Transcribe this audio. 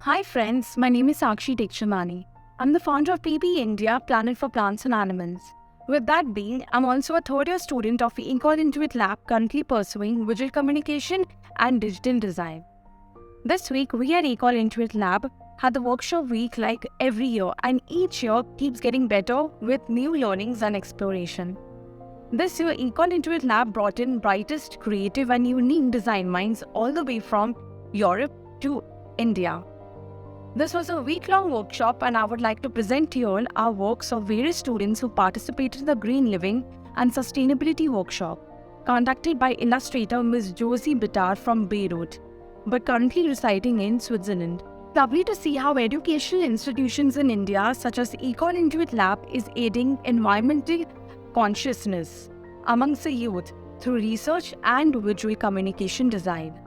Hi friends, my name is Sakshi Teckchandani. I'm the founder of PB India, Planet for Plants and Animals. With that being, I'm also a third year student of the École Intuit Lab currently pursuing visual communication and digital design. This week, we at École Intuit Lab had the workshop week like every year, and each year keeps getting better with new learnings and exploration. This year, École Intuit Lab brought in brightest, creative and unique design minds all the way from Europe to India. This was a week-long workshop, and I would like to present to you all our works of various students who participated in the Green Living and Sustainability workshop, conducted by illustrator Ms.Josie Bitar from Beirut, but currently residing in Switzerland. Lovely to see how educational institutions in India, such as École Intuit Lab, is aiding environmental consciousness amongst the youth through research and visual communication design.